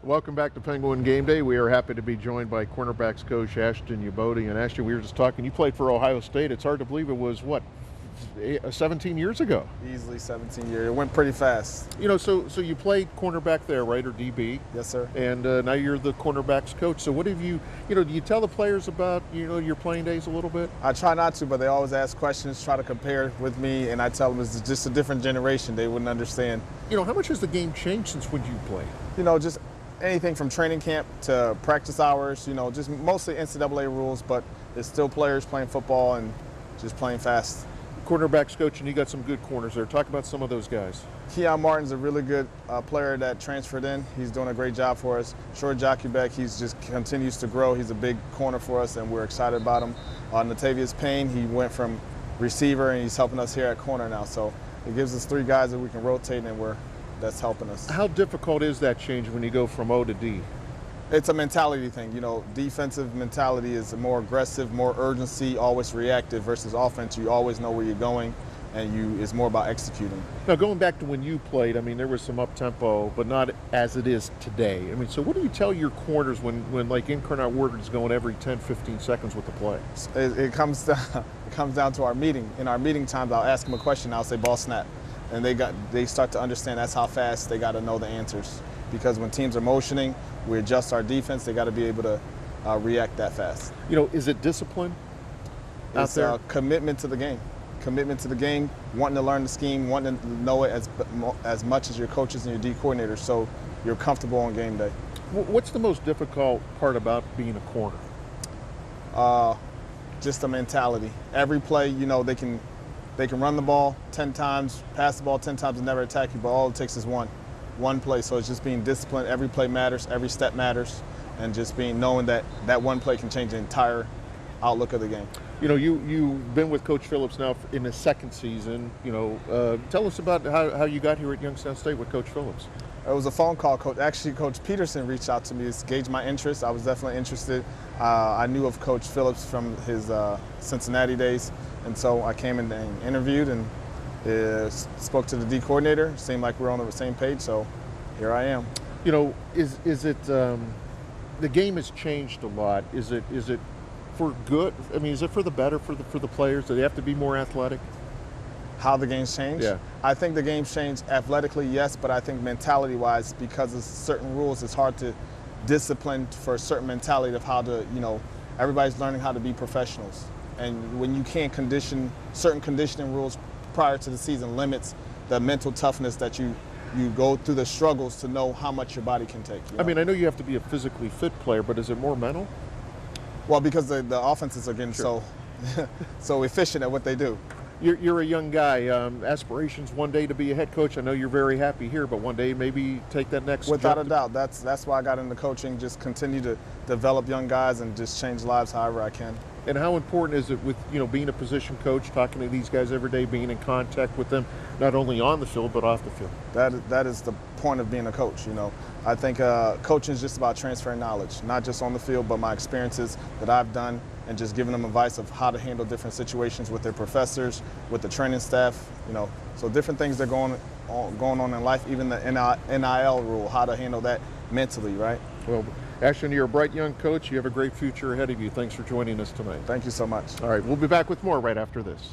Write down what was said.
Welcome back to Penguin Game Day. We are happy to be joined by cornerbacks coach Ashton Youboty. And Ashton, we were just talking, you played for Ohio State. It's hard to believe it was, what, 17 years ago? Easily 17 years. It went pretty fast. You know, so you played cornerback there, right, or DB? Yes, sir. And now you're the cornerbacks coach. So what have you, do you tell the players about, your playing days a little bit? I try not to, but they always ask questions, try to compare with me, and I tell them it's just a different generation. They wouldn't understand. How much has the game changed since when you played? Just anything from training camp to practice hours, just mostly NCAA rules, but there's still players playing football and just playing fast. Cornerbacks coach, and you got some good corners there. Talk about some of those guys. Keon Martin's a really good player that transferred in. He's doing a great job for us. Short Jockeyback, he's just continues to grow. He's a big corner for us, and we're excited about him. Natavius Payne, he went from receiver, and he's helping us here at corner now. So it gives us three guys that we can rotate, and that's helping us. How difficult is that change when you go from O to D? It's a mentality thing. Defensive mentality is more aggressive, more urgency, always reactive, versus offense. You always know where you're going, and it's more about executing. Now, going back to when you played, there was some up-tempo, but not as it is today. So what do you tell your corners when like Incarnate Word is going every 10, 15 seconds with the play? It comes down to our meeting. In our meeting times, I'll ask them a question, I'll say ball snap. And they start to understand that's how fast they got to know the answers. Because when teams are motioning, we adjust our defense. They got to be able to react that fast. Is it discipline out there? It's commitment to the game. Commitment to the game, wanting to learn the scheme, wanting to know it as much as your coaches and your D coordinators, so you're comfortable on game day. What's the most difficult part about being a corner? Just the mentality. Every play, they can run the ball 10 times, pass the ball 10 times and never attack you, but all it takes is one play. So it's just being disciplined. Every play matters, every step matters, and just knowing that one play can change the entire outlook of the game. You've been with Coach Phillips now in his second season. Tell us about how you got here at Youngstown State with Coach Phillips. It was a phone call. Coach Peterson reached out to me to gauge my interest. I was definitely interested. I knew of Coach Phillips from his Cincinnati days, and so I came in and interviewed and spoke to the D coordinator. Seemed like we were on the same page, so here I am. Is it the game has changed a lot? Is it for good? Is it for the better for the players? Do they have to be more athletic? How the game's changed? Yeah. I think the game's changed athletically, yes, but I think mentality-wise, because of certain rules, it's hard to discipline for a certain mentality of how to, everybody's learning how to be professionals. And when you can't certain conditioning rules prior to the season limits the mental toughness that you go through the struggles to know how much your body can take. I know you have to be a physically fit player, but is it more mental? Well, because the offenses are getting so efficient at what they do. You're a young guy. Aspirations one day to be a head coach. I know you're very happy here, but one day maybe take that next Without a doubt. That's why I got into coaching, just continue to develop young guys and just change lives however I can. And how important is it with, being a position coach, talking to these guys every day, being in contact with them, not only on the field, but off the field? That is the point of being a coach, I think coaching is just about transferring knowledge, not just on the field, but my experiences that I've done and just giving them advice of how to handle different situations with their professors, with the training staff, So different things that are going on in life, even the NIL rule, how to handle that mentally, right? Well, Ashton, you're a bright young coach. You have a great future ahead of you. Thanks for joining us tonight. Thank you so much. All right, we'll be back with more right after this.